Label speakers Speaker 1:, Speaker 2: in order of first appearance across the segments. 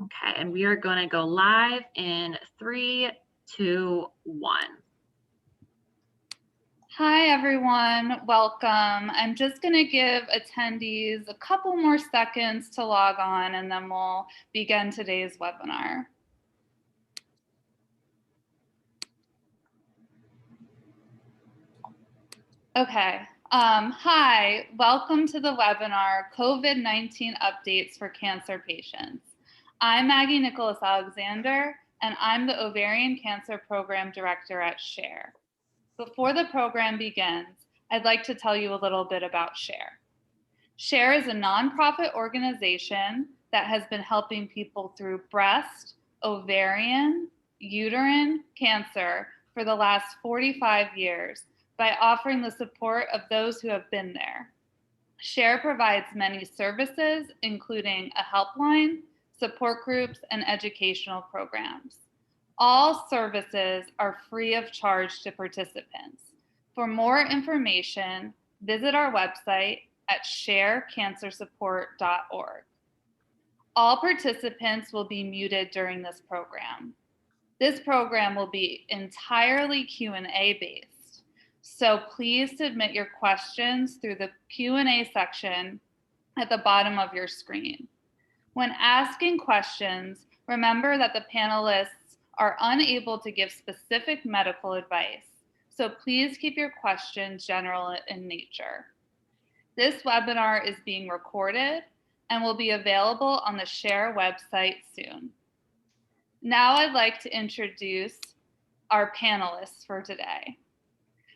Speaker 1: Okay, and we are going to go live in 3, 2, 1.
Speaker 2: Hi, everyone. Welcome. I'm just going to give attendees a couple more seconds to log on, and then we'll begin today's webinar. Okay. Hi, welcome to the webinar, COVID-19 Updates for Cancer Patients. I'm Maggie Nicholas-Alexander, and I'm the Ovarian Cancer Program Director at Shah. Before the program begins, I'd like to tell you a little bit about Shah. Shah is a nonprofit organization that has been helping people through breast, ovarian, uterine cancer for the last 45 years by offering the support of those who have been there. Shah provides many services, including a helpline, support groups, and educational programs. All services are free of charge to participants. For more information, visit our website at sharecancersupport.org. All participants will be muted during this program. This program will be entirely Q&A based, so please submit your questions through the Q&A section at the bottom of your screen. When asking questions, remember that the panelists are unable to give specific medical advice, so please keep your questions general in nature. This webinar is being recorded and will be available on the Shah website soon. Now I'd like to introduce our panelists for today.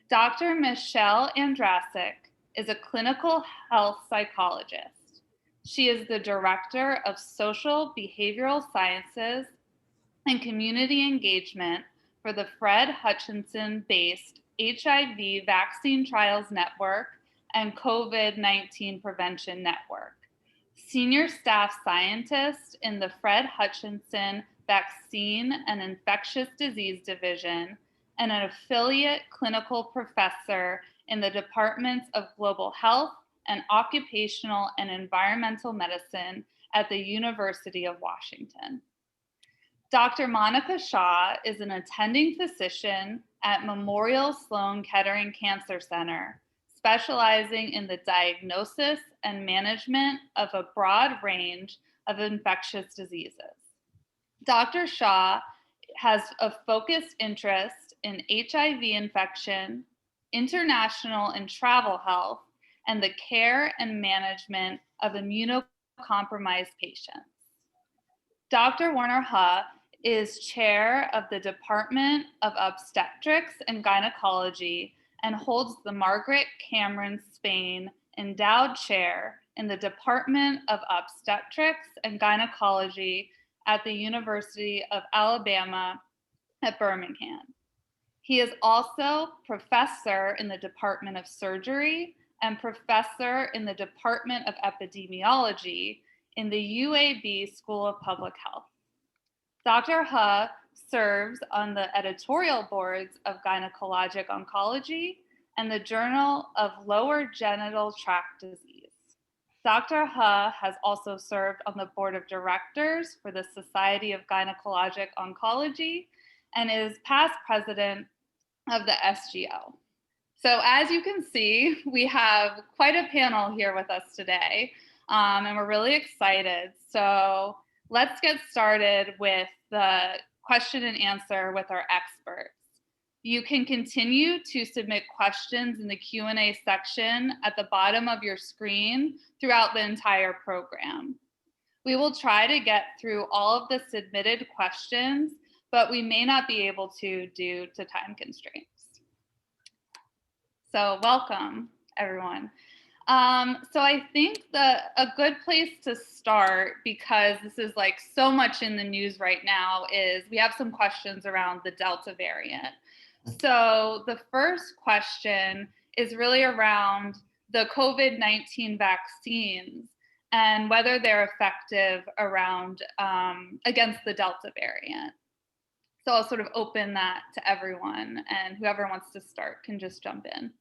Speaker 2: Dr. Michele Andrasik is a clinical health psychologist. She is the Director of Social Behavioral Sciences and Community Engagement for the Fred Hutch-based HIV Vaccine Trials Network and COVID-19 Prevention Network, Senior Staff Scientist in the Fred Hutch Vaccine and Infectious Disease Division, and an affiliate clinical professor in the Departments of Global Health and Occupational and Environmental Medicine at the University of Washington. Dr. Monika Shah is an attending physician at Memorial Sloan Kettering Cancer Center, specializing in the diagnosis and management of a broad range of infectious diseases. Dr. Shah has a focused interest in HIV infection, international and travel health, and the care and management of immunocompromised patients. Dr. Werner Huh is chair of the Department of Obstetrics and Gynecology and holds the Margaret Cameron Spain Endowed Chair in the Department of Obstetrics and Gynecology at the University of Alabama at Birmingham. He is also professor in the Department of Surgery and professor in the Department of Epidemiology in the UAB School of Public Health. Dr. Huh serves on the editorial boards of Gynecologic Oncology and the Journal of Lower Genital Tract Disease. Dr. Huh has also served on the board of directors for the Society of Gynecologic Oncology and is past president of the SGO. So as you can see, we have quite a panel here with us today, and we're really excited. So let's get started with the question and answer with our experts. You can continue to submit questions in the Q&A section at the bottom of your screen throughout the entire program. We will try to get through all of the submitted questions, but we may not be able to due to time constraints. So welcome, everyone. So I think a good place to start, because this is like so much in the news right now, is we have some questions around the Delta variant. So the first question is really around the COVID-19 vaccines and whether they're effective around against the Delta variant. So I'll sort of open that to everyone, and whoever wants to start can just jump in.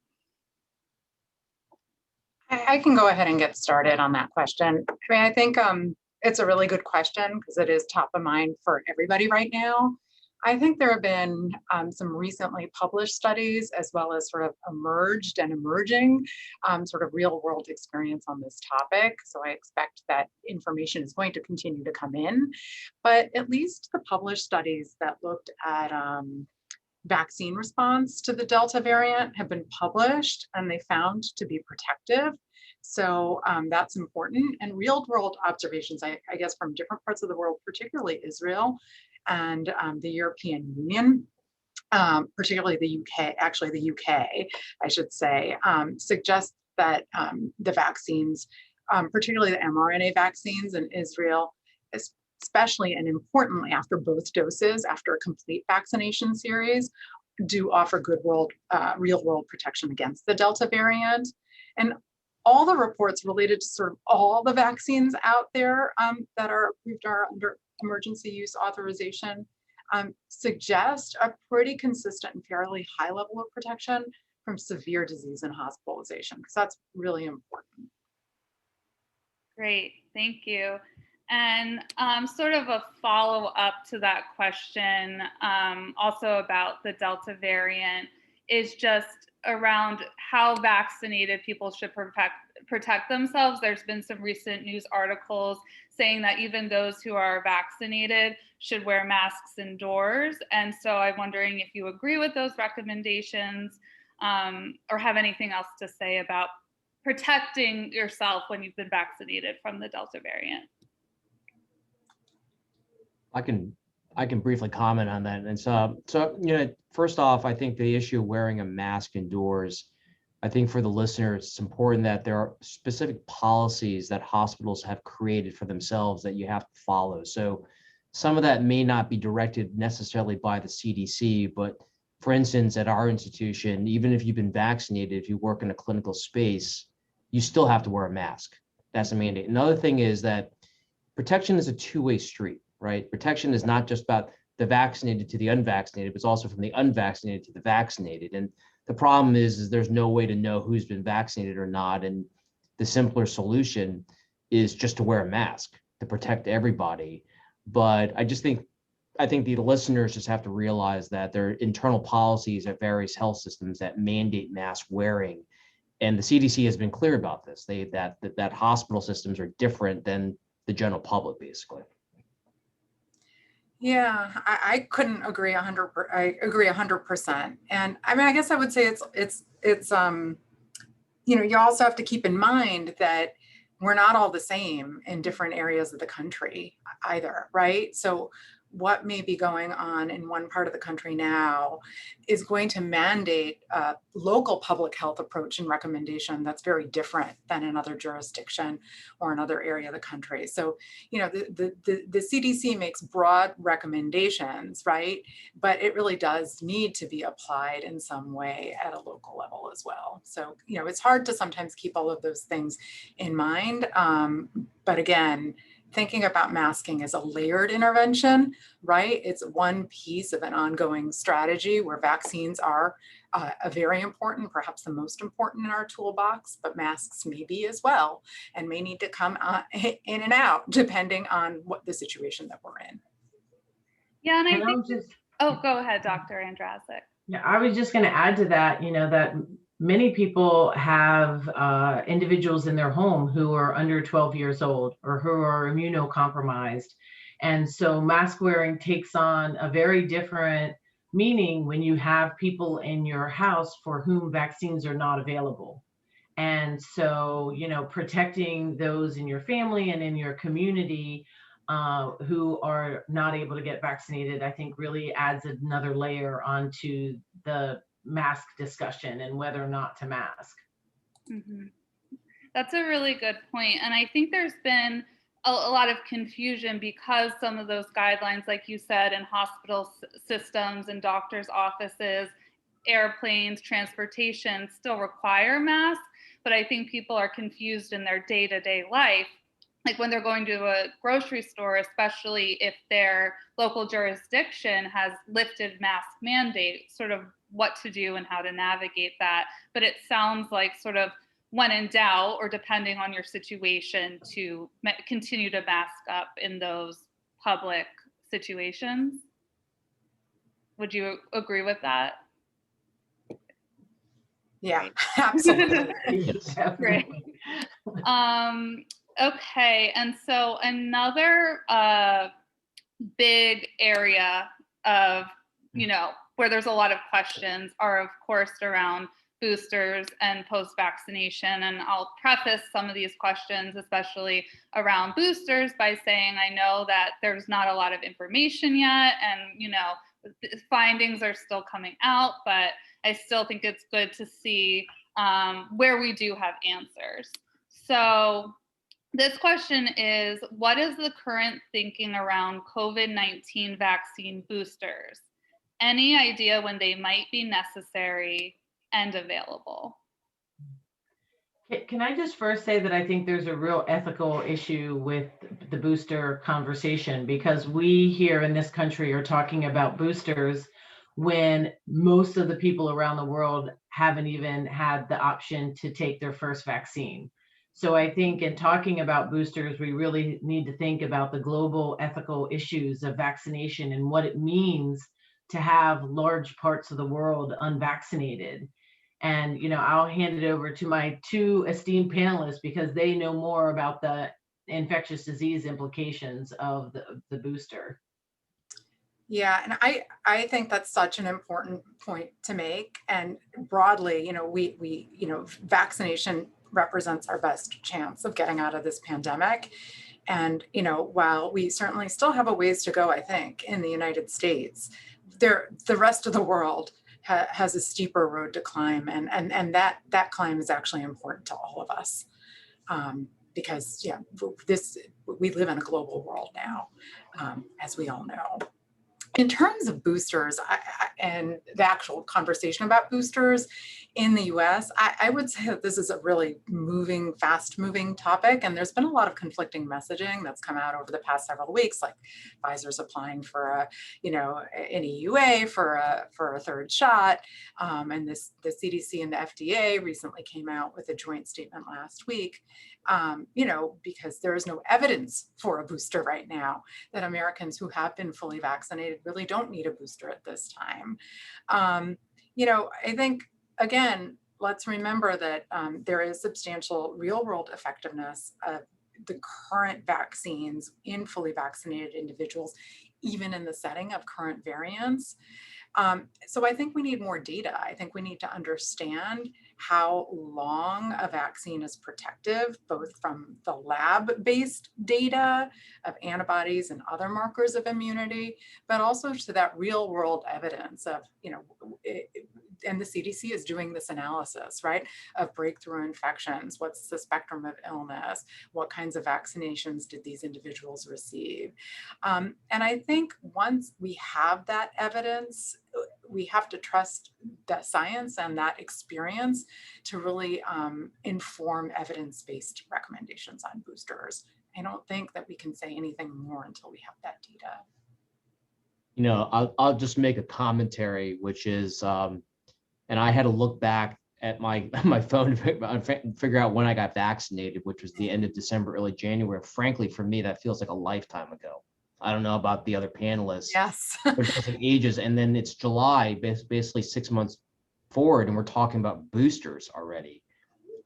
Speaker 3: I can go ahead and get started on that question. I mean, I think it's a really good question because it is top of mind for everybody right now. I think there have been some recently published studies as well as sort of emerged and emerging sort of real world experience on this topic. So I expect that information is going to continue to come in, but at least the published studies that looked at vaccine response to the Delta variant have been published and they found to be protective. So that's important. And real world observations, I guess, from different parts of the world, particularly Israel and the European Union, particularly the UK, actually the UK, I should say, suggest that the vaccines, particularly the mRNA vaccines in Israel, especially and importantly after both doses, after a complete vaccination series, do offer good real world protection against the Delta variant. And all the reports related to sort of all the vaccines out there that are approved are under emergency use authorization suggest a pretty consistent and fairly high level of protection from severe disease and hospitalization, because that's really important.
Speaker 2: Great, thank you. And sort of a follow-up to that question, also about the Delta variant, is just around how vaccinated people should protect themselves. There's been some recent news articles saying that even those who are vaccinated should wear masks indoors. And so I'm wondering if you agree with those recommendations or have anything else to say about protecting yourself when you've been vaccinated from the Delta variant.
Speaker 4: I can briefly comment on that. And so first off, I think the issue of wearing a mask indoors, I think for the listeners, it's important that there are specific policies that hospitals have created for themselves that you have to follow. So some of that may not be directed necessarily by the CDC, but for instance, at our institution, even if you've been vaccinated, if you work in a clinical space, you still have to wear a mask. That's a mandate. Another thing is that protection is a two-way street, right? Protection is not just about the vaccinated to the unvaccinated, but it's also from the unvaccinated to the vaccinated. And the problem is there's no way to know who's been vaccinated or not. And the simpler solution is just to wear a mask to protect everybody. But I think the listeners just have to realize that there are internal policies at various health systems that mandate mask wearing. And the CDC has been clear about this, that hospital systems are different than the general public, basically.
Speaker 3: Yeah, I couldn't agree 100%. I agree 100%. And I mean, I guess I would say it's you also have to keep in mind that we're not all the same in different areas of the country either, right? So what may be going on in one part of the country now is going to mandate a local public health approach and recommendation that's very different than another jurisdiction or another area of the country. So, the CDC makes broad recommendations, right? But it really does need to be applied in some way at a local level as well. So, it's hard to sometimes keep all of those things in mind. But again, thinking about masking as a layered intervention, right? It's one piece of an ongoing strategy where vaccines are a very important, perhaps the most important in our toolbox, but masks may be as well, and may need to come in and out depending on what the situation that we're in.
Speaker 2: Yeah, and I think, go ahead, Dr. Andrasik.
Speaker 5: Yeah, I was just going to add to that, that many people have individuals in their home who are under 12 years old or who are immunocompromised. And so mask wearing takes on a very different meaning when you have people in your house for whom vaccines are not available. And so, protecting those in your family and in your community who are not able to get vaccinated, I think really adds another layer onto the mask discussion and whether or not to mask.
Speaker 2: Mm-hmm. That's a really good point. And I think there's been a lot of confusion because some of those guidelines, like you said, in hospital systems and doctors' offices, airplanes, transportation still require masks. But I think people are confused in their day-to-day life. Like when they're going to a grocery store, especially if their local jurisdiction has lifted mask mandate, sort of what to do and how to navigate that. But it sounds like sort of when in doubt, or depending on your situation, to continue to mask up in those public situations. Would you agree with that?
Speaker 3: Yeah, absolutely.
Speaker 4: Yes.
Speaker 2: Great. Okay, and so another big area of, where there's a lot of questions are, of course, around boosters and post-vaccination. And I'll preface some of these questions, especially around boosters, by saying I know that there's not a lot of information yet, and findings are still coming out, but I still think it's good to see where we do have answers. So this question is, what is the current thinking around COVID-19 vaccine boosters? Any idea when they might be necessary and available?
Speaker 5: Can I just first say that I think there's a real ethical issue with the booster conversation, because we here in this country are talking about boosters when most of the people around the world haven't even had the option to take their first vaccine. So I think in talking about boosters, we really need to think about the global ethical issues of vaccination and what it means to have large parts of the world unvaccinated. And, I'll hand it over to my two esteemed panelists because they know more about the infectious disease implications of the booster.
Speaker 3: Yeah, and I think that's such an important point to make. And broadly, vaccination represents our best chance of getting out of this pandemic. And, while we certainly still have a ways to go, I think, in the United States, the rest of the world has a steeper road to climb. And that climb is actually important to all of us. Because, we live in a global world now, as we all know. In terms of boosters and the actual conversation about boosters in the US, I would say that this is a really fast-moving topic, and there's been a lot of conflicting messaging that's come out over the past several weeks, like Pfizer's applying for an EUA for a third shot, and the CDC and the FDA recently came out with a joint statement last week, because there is no evidence for a booster right now, that Americans who have been fully vaccinated really don't need a booster at this time. I think, again, let's remember that there is substantial real-world effectiveness of the current vaccines in fully vaccinated individuals, even in the setting of current variants. So I think we need more data. I think we need to understand how long a vaccine is protective, both from the lab-based data of antibodies and other markers of immunity, but also to that real-world evidence of, and the CDC is doing this analysis, right, of breakthrough infections. What's the spectrum of illness? What kinds of vaccinations did these individuals receive? And I think once we have that evidence, we have to trust that science and that experience to really inform evidence-based recommendations on boosters. I don't think that we can say anything more until we have that data.
Speaker 4: I'll just make a commentary, which is, and I had to look back at my phone to figure out when I got vaccinated, which was the end of December, early January. Frankly, for me, that feels like a lifetime ago. I don't know about the other panelists.
Speaker 3: Yes.
Speaker 4: But it feels like ages. And then it's July, basically 6 months forward, and we're talking about boosters already.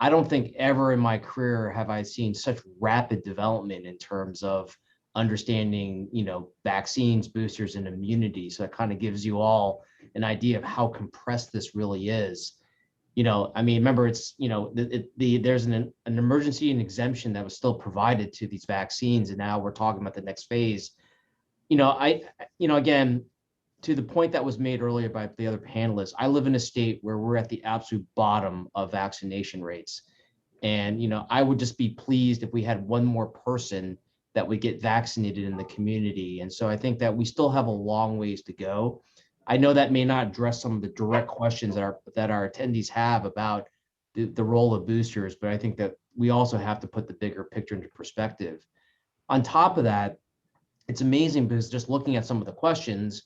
Speaker 4: I don't think ever in my career have I seen such rapid development in terms of understanding, vaccines, boosters, and immunity. So it kind of gives you all an idea of how compressed this really is. Remember, it's, there's an emergency and exemption that was still provided to these vaccines, and now we're talking about the next phase. Again, to the point that was made earlier by the other panelists, I live in a state where we're at the absolute bottom of vaccination rates. And, I would just be pleased if we had one more person that would get vaccinated in the community. And so I think that we still have a long ways to go. I know that may not address some of the direct questions that our attendees have about the role of boosters, but I think that we also have to put the bigger picture into perspective. On top of that, it's amazing because just looking at some of the questions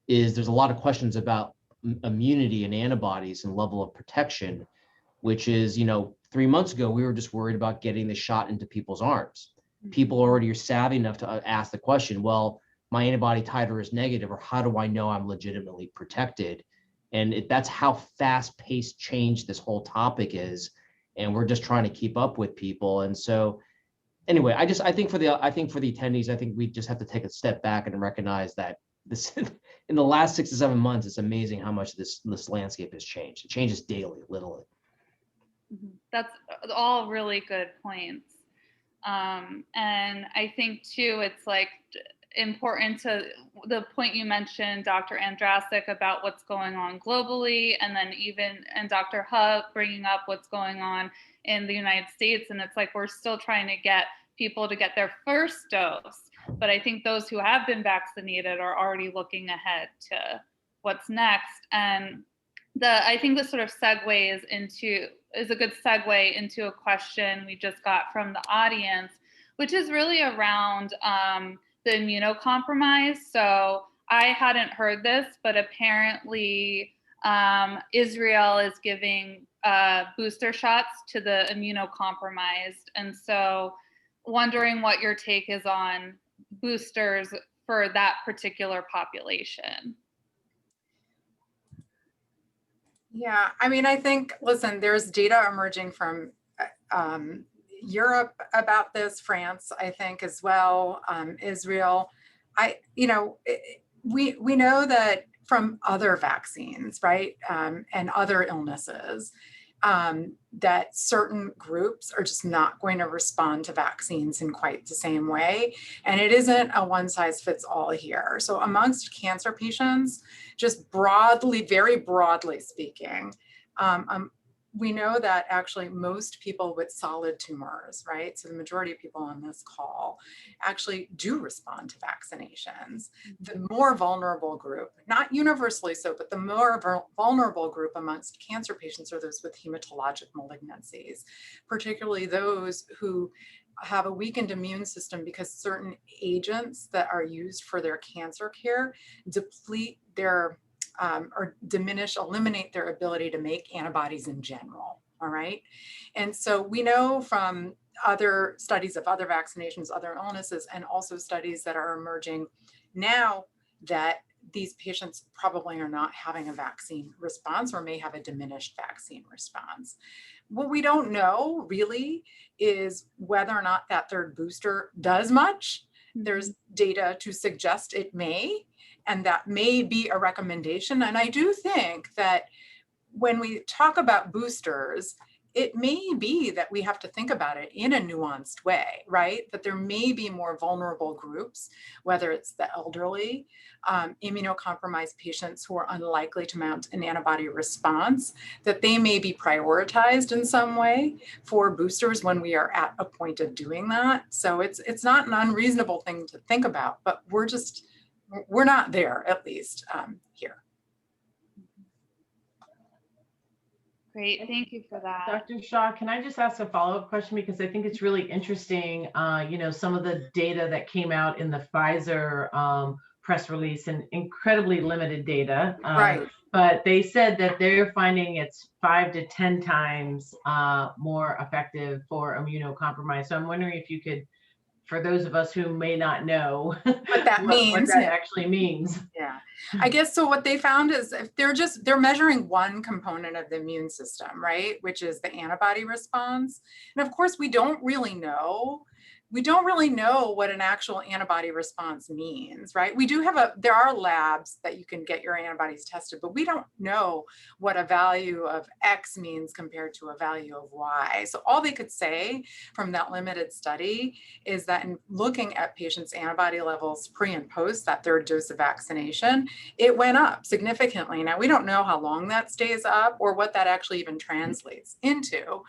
Speaker 4: there's a lot of questions about immunity and antibodies and level of protection, which is, 3 months ago, we were just worried about getting the shot into people's arms. People already are savvy enough to ask the question, well, my antibody titer is negative, or how do I know I'm legitimately protected? And that's how fast-paced change this whole topic is. And we're just trying to keep up with people. And so anyway, I think for the attendees, I think we just have to take a step back and recognize that this in the last 6 to 7 months, it's amazing how much this landscape has changed. It changes daily, literally.
Speaker 2: That's all really good points. And I think too, it's like important to the point you mentioned, Dr. Andrasik, about what's going on globally, and then and Dr. Hutch bringing up what's going on in the United States. And it's like, we're still trying to get people to get their first dose. But I think those who have been vaccinated are already looking ahead to what's next. And I think this sort of is a good segue into a question we just got from the audience, which is really around the immunocompromised. So I hadn't heard this, but apparently Israel is giving booster shots to the immunocompromised. And so wondering what your take is on boosters for that particular population.
Speaker 3: Yeah, I mean, I think, listen, there's data emerging from Europe about this, France, I think, as well, Israel. We know that from other vaccines, right, and other illnesses, that certain groups are just not going to respond to vaccines in quite the same way. And it isn't a one size fits all here. So amongst cancer patients, just broadly, very broadly speaking, we know that actually most people with solid tumors, right? So the majority of people on this call actually do respond to vaccinations. The more vulnerable group, not universally so, but the more vulnerable group amongst cancer patients are those with hematologic malignancies, particularly those who have a weakened immune system because certain agents that are used for their cancer care deplete their or eliminate their ability to make antibodies in general, all right? And so we know from other studies of other vaccinations, other illnesses, and also studies that are emerging now that these patients probably are not having a vaccine response or may have a diminished vaccine response. What we don't know really is whether or not that third booster does much. There's data to suggest it may, and that may be a recommendation. And I do think that when we talk about boosters, it may be that we have to think about it in a nuanced way, right? That there may be more vulnerable groups, whether it's the elderly, immunocompromised patients who are unlikely to mount an antibody response, that they may be prioritized in some way for boosters when we are at a point of doing that. So it's not an unreasonable thing to think about, but we're not there, at least here.
Speaker 2: Great, thank you for that.
Speaker 5: Dr. Shah, can I just ask a follow-up question? Because I think it's really interesting, some of the data that came out in the Pfizer press release, and incredibly limited data.
Speaker 3: Right.
Speaker 5: But they said that they're finding it's 5 to 10 times more effective for immunocompromised. So I'm wondering if you could, for those of us who may not know
Speaker 3: what that means,
Speaker 5: what that actually means.
Speaker 3: Yeah, I guess so. What they found is if they're measuring one component of the immune system, right, which is the antibody response. And of course, we don't really know what an actual antibody response means, right? There are labs that you can get your antibodies tested, but we don't know what a value of X means compared to a value of Y. So all they could say from that limited study is that in looking at patients' antibody levels pre and post that third dose of vaccination, it went up significantly. Now, we don't know how long that stays up or what that actually even translates into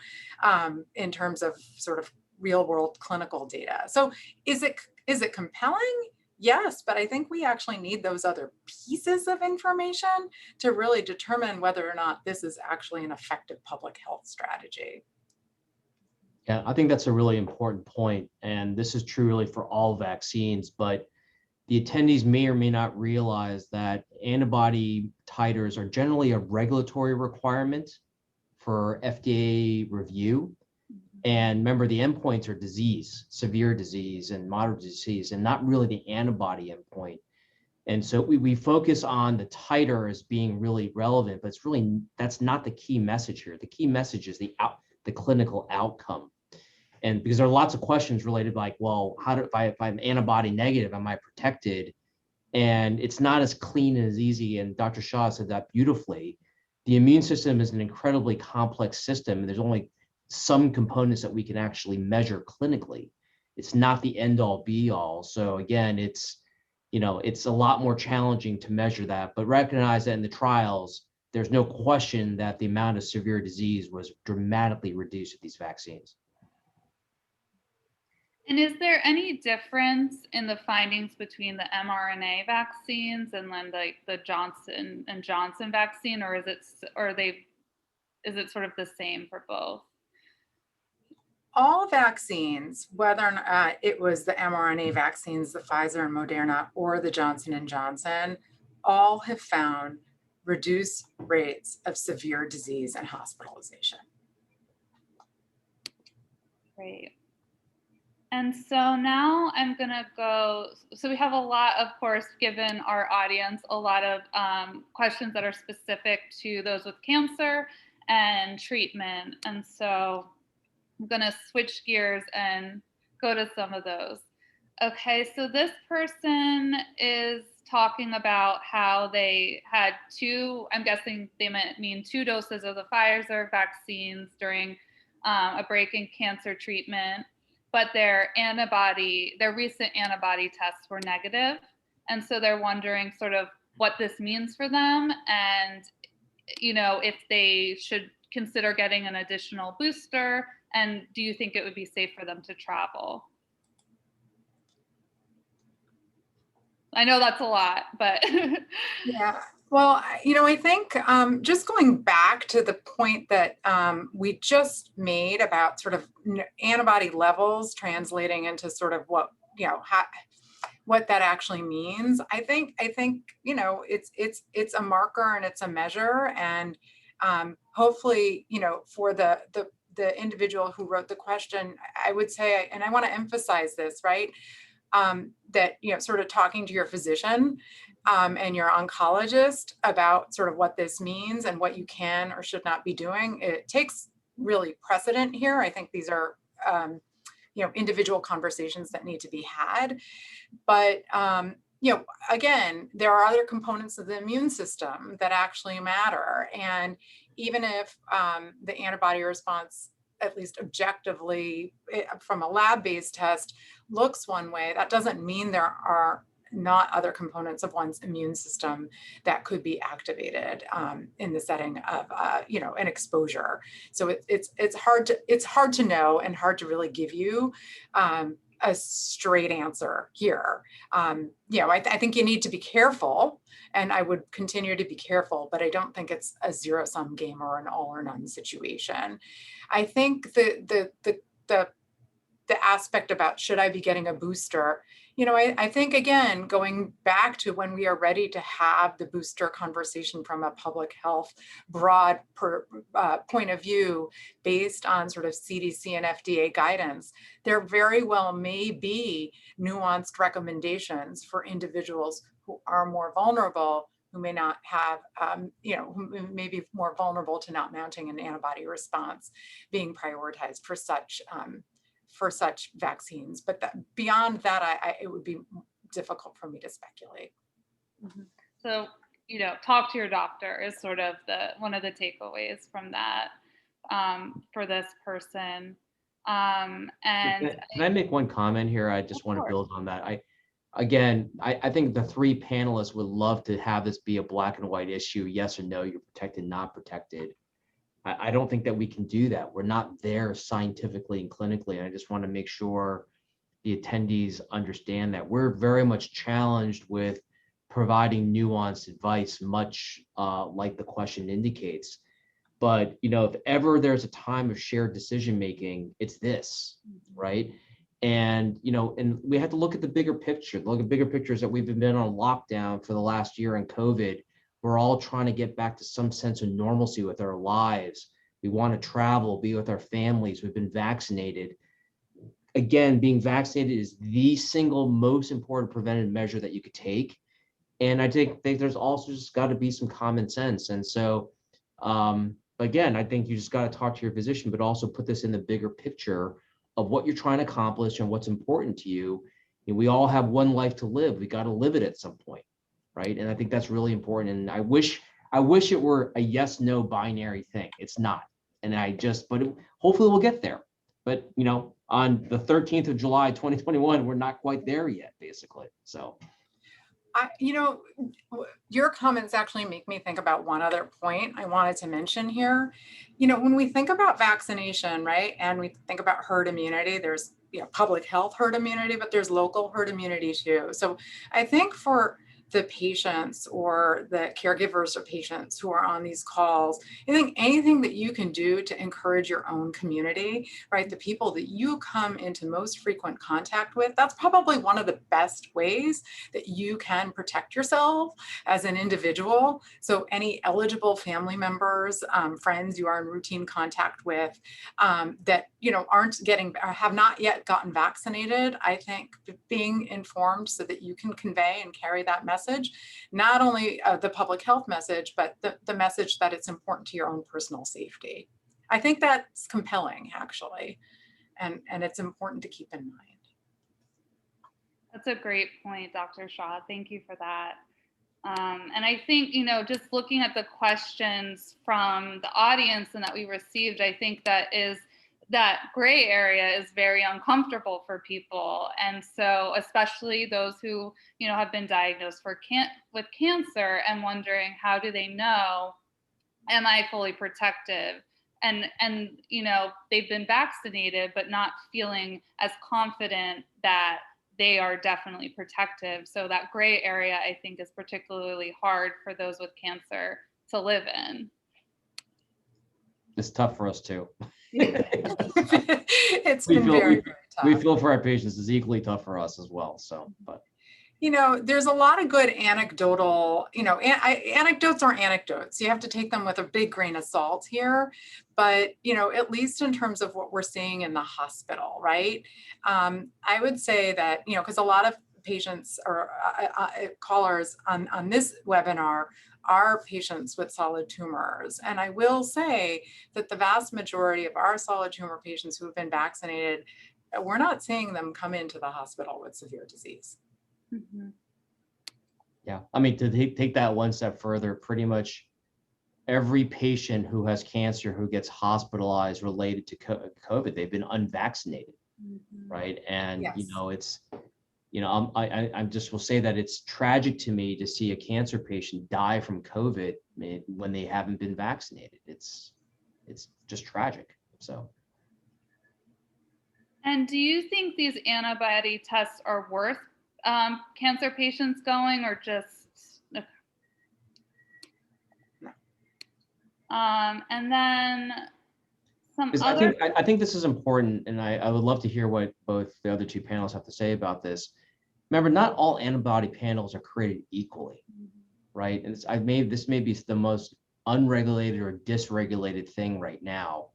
Speaker 3: in terms of sort of real world clinical data. So is it compelling? Yes, but I think we actually need those other pieces of information to really determine whether or not this is actually an effective public health strategy.
Speaker 4: Yeah, I think that's a really important point. And this is true really for all vaccines, but the attendees may or may not realize that antibody titers are generally a regulatory requirement for FDA review. And remember, the endpoints are disease, severe disease and moderate disease, and not really the antibody endpoint. And so we focus on the titer as being really relevant, but it's really, that's not the key message here. The key message is the clinical outcome. And because there are lots of questions related, like, well, how do, if I'm antibody negative, am I protected? And it's not as clean and as easy. And Dr. Shah said that beautifully. The immune system is an incredibly complex system, and there's only some components that we can actually measure clinically. It's not the end all be all. So again, it's a lot more challenging to measure that, but recognize that in the trials, there's no question that the amount of severe disease was dramatically reduced with these vaccines.
Speaker 2: And is there any difference in the findings between the mRNA vaccines and then the Johnson and Johnson vaccine, or is it sort of the same for both?
Speaker 3: All vaccines, whether or not it was the mRNA vaccines, the Pfizer and Moderna, or the Johnson & Johnson, all have found reduced rates of severe disease and hospitalization.
Speaker 2: Great. And so now I'm gonna go, so we have a lot, of course, given our audience, a lot of questions that are specific to those with cancer and treatment. And so I'm gonna switch gears and go to some of those. Okay, so this person is talking about how they had I'm guessing they mean 2 doses of the Pfizer vaccines during a break in cancer treatment, but their recent antibody tests were negative. And so they're wondering sort of what this means for them, and if they should consider getting an additional booster, and do you think it would be safe for them to travel? I know that's a lot, but
Speaker 3: Yeah. Well, I think just going back to the point that we just made about sort of antibody levels translating into sort of what that actually means. I think it's a marker and it's a measure, and hopefully for the individual who wrote the question, I would say, and I want to emphasize this, right? That sort of talking to your physician and your oncologist about sort of what this means and what you can or should not be doing. It takes really precedent here. I think these are individual conversations that need to be had. But again, there are other components of the immune system that actually matter. And even if the antibody response, at least objectively from a lab-based test, looks one way, that doesn't mean there are not other components of one's immune system that could be activated in the setting of an exposure. So it's hard to know and hard to really give you a straight answer here. I think you need to be careful, and I would continue to be careful, but I don't think it's a zero-sum game or an all or none situation. I think the aspect about should I be getting a booster, I think, again, going back to when we are ready to have the booster conversation from a public health broad point of view based on sort of CDC and FDA guidance, there very well may be nuanced recommendations for individuals who are more vulnerable, who may not have, who may be more vulnerable to not mounting an antibody response, being prioritized for such vaccines. But beyond that, it would be difficult for me to speculate.
Speaker 2: Mm-hmm. So, talk to your doctor is sort of one of the takeaways from that for this person. And
Speaker 4: can I make one comment here? I just want to build on that. I think the 3 panelists would love to have this be a black and white issue. Yes or no, you're protected, not protected. I don't think that we can do that. We're not there scientifically and clinically. And I just want to make sure the attendees understand that we're very much challenged with providing nuanced advice, much like the question indicates. But, if ever there's a time of shared decision-making, it's this, right? And, and we have to look at the bigger picture. Look at bigger pictures that we've been on lockdown for the last year in COVID. We're all trying to get back to some sense of normalcy with our lives. We want to travel, be with our families. We've been vaccinated. Again, being vaccinated is the single most important preventive measure that you could take. And I think there's also just got to be some common sense. And so, again, I think you just got to talk to your physician, but also put this in the bigger picture of what you're trying to accomplish and what's important to you. And we all have one life to live. We got to live it at some point, right? And I think that's really important. And I wish it were a yes, no binary thing. It's not. And hopefully we'll get there. But, on the 13th of July, 2021, we're not quite there yet, basically. So.
Speaker 3: Your comments actually make me think about one other point I wanted to mention here. When we think about vaccination, right, and we think about herd immunity, there's public health herd immunity, but there's local herd immunity too. So I think for the patients or the caregivers or patients who are on these calls, I think anything that you can do to encourage your own community, right? The people that you come into most frequent contact with, that's probably one of the best ways that you can protect yourself as an individual. So any eligible family members, friends you are in routine contact with that, have not yet gotten vaccinated, I think being informed so that you can convey and carry that message, not only the public health message, but the message that it's important to your own personal safety. I think that's compelling, actually, and it's important to keep in mind.
Speaker 2: That's a great point, Dr. Shah. Thank you for that. And I think, just looking at the questions from the audience and that we received, I think that gray area is very uncomfortable for people. And so especially those who, have been diagnosed with cancer and wondering, how do they know, am I fully protective? And they've been vaccinated, but not feeling as confident that they are definitely protective. So that gray area, I think, is particularly hard for those with cancer to live in.
Speaker 4: It's tough for us too.
Speaker 3: It's been very tough.
Speaker 4: We feel for our patients is equally tough for us as well. So, but.
Speaker 3: There's a lot of good anecdotal, anecdotes are anecdotes. You have to take them with a big grain of salt here. But, at least in terms of what we're seeing in the hospital, right? I would say that, because a lot of patients or callers on this webinar are patients with solid tumors. And I will say that the vast majority of our solid tumor patients who have been vaccinated, we're not seeing them come into the hospital with severe disease.
Speaker 2: Mm-hmm.
Speaker 4: Yeah, I mean, to take that one step further, pretty much every patient who has cancer who gets hospitalized related to COVID, they've been unvaccinated, right? And
Speaker 3: yes.
Speaker 4: I just will say that it's tragic to me to see a cancer patient die from COVID when they haven't been vaccinated. It's just tragic. So.
Speaker 2: And do you think these antibody tests are worth cancer patients going, or just no? And then some other.
Speaker 4: I think this is important, and I would love to hear what both the other two panels have to say about this. Remember, not all antibody panels are created equally, right? And this may be the most unregulated or dysregulated thing right now.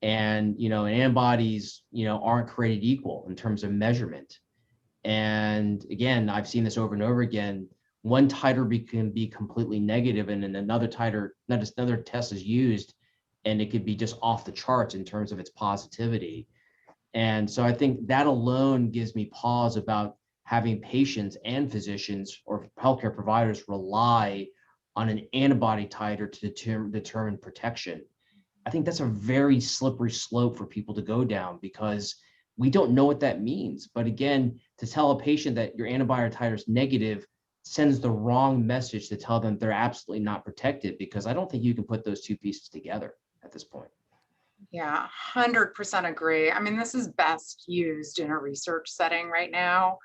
Speaker 4: And antibodies aren't created equal in terms of measurement. And again, I've seen this over and over again. One titer can be completely negative, and then another test is used, and it could be just off the charts in terms of its positivity. And so I think that alone gives me pause about having patients and physicians or healthcare providers rely on an antibody titer to determine protection. I think that's a very slippery slope for people to go down, because we don't know what that means. But again, to tell a patient that your antibody titer is negative sends the wrong message to tell them they're absolutely not protected, because I don't think you can put those two pieces together at this point.
Speaker 3: Yeah, 100% agree. I mean, this is best used in a research setting right now.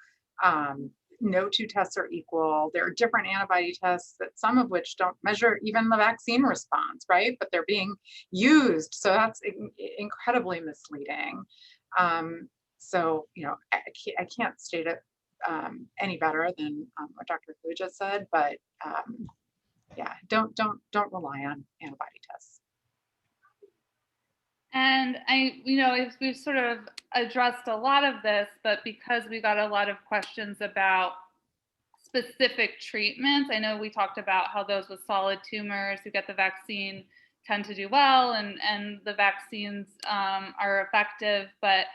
Speaker 3: No two tests are equal. There are different antibody tests, that some of which don't measure even the vaccine response, right? But they're being used. So that's incredibly misleading. So, I can't state it any better than what Dr. Hu just said, but yeah, don't rely on antibody tests.
Speaker 2: And we've sort of addressed a lot of this, but because we got a lot of questions about specific treatments, I know we talked about how those with solid tumors who get the vaccine tend to do well, and the vaccines are effective, but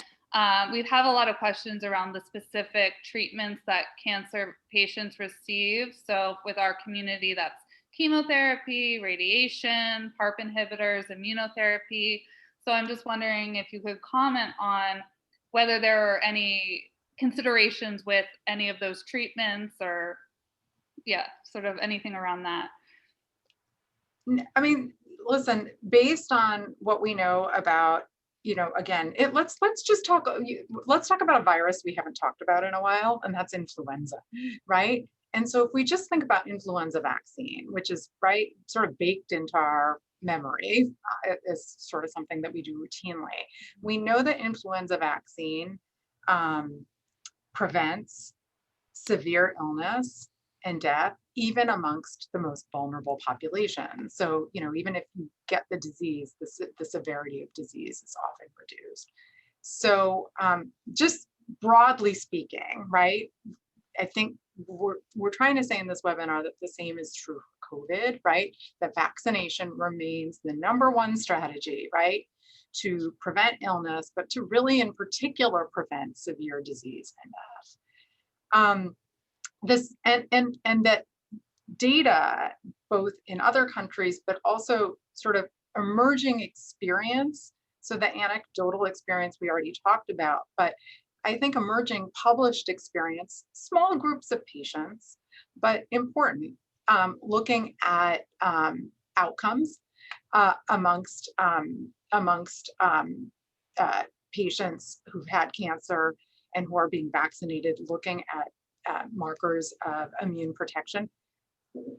Speaker 2: we'd have a lot of questions around the specific treatments that cancer patients receive. So with our community, that's chemotherapy, radiation, PARP inhibitors, immunotherapy. So I'm just wondering if you could comment on whether there are any considerations with any of those treatments, or sort of anything around that.
Speaker 3: I mean, listen, based on what we know about, again, let's talk about a virus we haven't talked about in a while, and that's influenza, right? And so if we just think about influenza vaccine, which is sort of baked into our memory, is sort of something that we do routinely. We know that influenza vaccine prevents severe illness and death, even amongst the most vulnerable population. So, even if you get the disease, the severity of disease is often reduced. So, just broadly speaking, right? I think we're trying to say in this webinar that the same is true for COVID, right? That vaccination remains the number one strategy, right? To prevent illness, but to really, in particular, prevent severe disease and death. And that data, both in other countries, but also sort of emerging experience. So the anecdotal experience we already talked about, but I think emerging published experience, small groups of patients, but important, looking at outcomes amongst patients who've had cancer and who are being vaccinated, looking at markers of immune protection.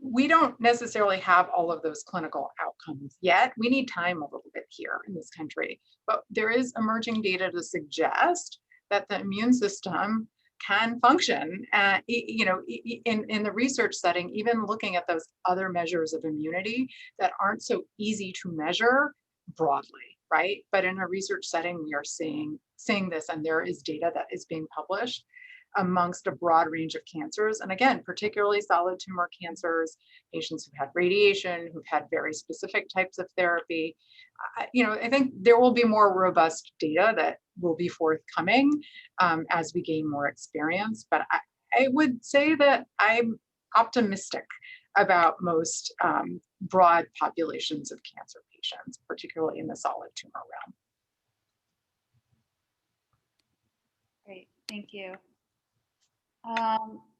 Speaker 3: We don't necessarily have all of those clinical outcomes yet. We need time a little bit here in this country, but there is emerging data to suggest that the immune system can function, in the research setting, even looking at those other measures of immunity that aren't so easy to measure broadly, right? But in a research setting, we are seeing this, and there is data that is being published amongst a broad range of cancers. And again, particularly solid tumor cancers, patients who've had radiation, who've had very specific types of therapy. I think there will be more robust data that will be forthcoming as we gain more experience. But I would say that I'm optimistic about most broad populations of cancer patients, particularly in the solid tumor realm.
Speaker 2: Great, thank you.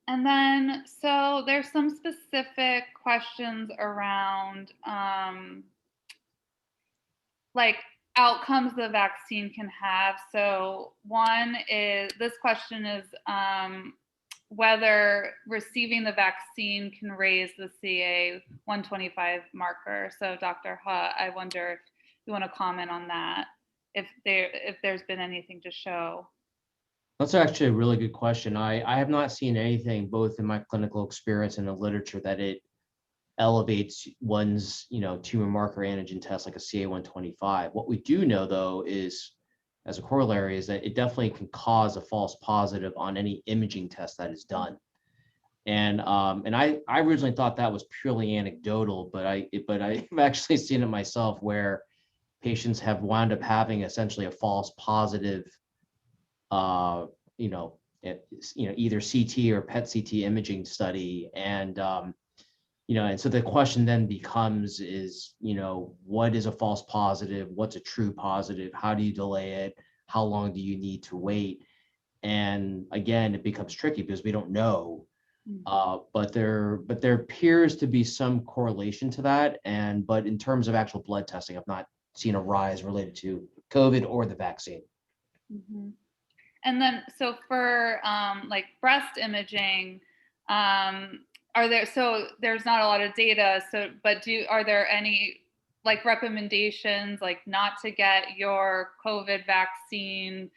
Speaker 2: And then, so there's some specific questions around like outcomes the vaccine can have. So one is, this question is whether receiving the vaccine can raise the CA 125 marker. So Dr. Hutch, I wonder if you want to comment on that, if there's been anything to show.
Speaker 4: That's actually a really good question. I have not seen anything, both in my clinical experience and the literature, that it elevates one's tumor marker antigen test like a CA-125. What we do know, though, is, as a corollary, is that it definitely can cause a false positive on any imaging test that is done. And I originally thought that was purely anecdotal, but I've actually seen it myself, where patients have wound up having essentially a false positive, either CT or PET CT imaging study. And so the question then becomes is, what is a false positive? What's a true positive? How do you delay it? How long do you need to wait? And again, it becomes tricky because we don't know. But there appears to be some correlation to that. But in terms of actual blood testing, I've not seen a rise related to COVID or the vaccine.
Speaker 2: Mm-hmm. And then, so for like breast imaging, there's not a lot of data. So, but are there any like recommendations, like not to get your COVID vaccine,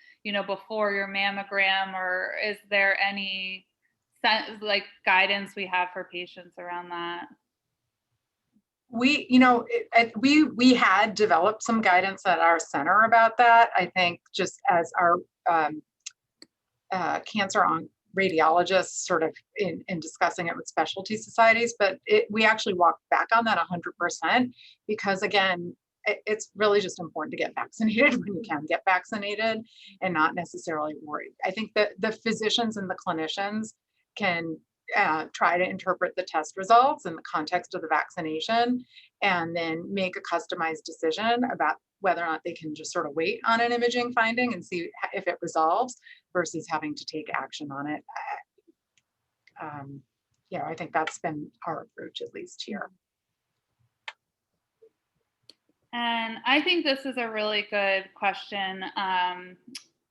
Speaker 2: before your mammogram, or is there any like guidance we have for patients around that?
Speaker 3: We, we had developed some guidance at our center about that. I think just as our cancer radiologists sort of in discussing it with specialty societies, but we actually walked back on that 100% because again, it's really just important to get vaccinated when you can get vaccinated and not necessarily worry. I think that the physicians and the clinicians can try to interpret the test results in the context of the vaccination and then make a customized decision about whether or not they can just sort of wait on an imaging finding and see if it resolves versus having to take action on it. I think that's been our approach, at least here.
Speaker 2: And I think this is a really good question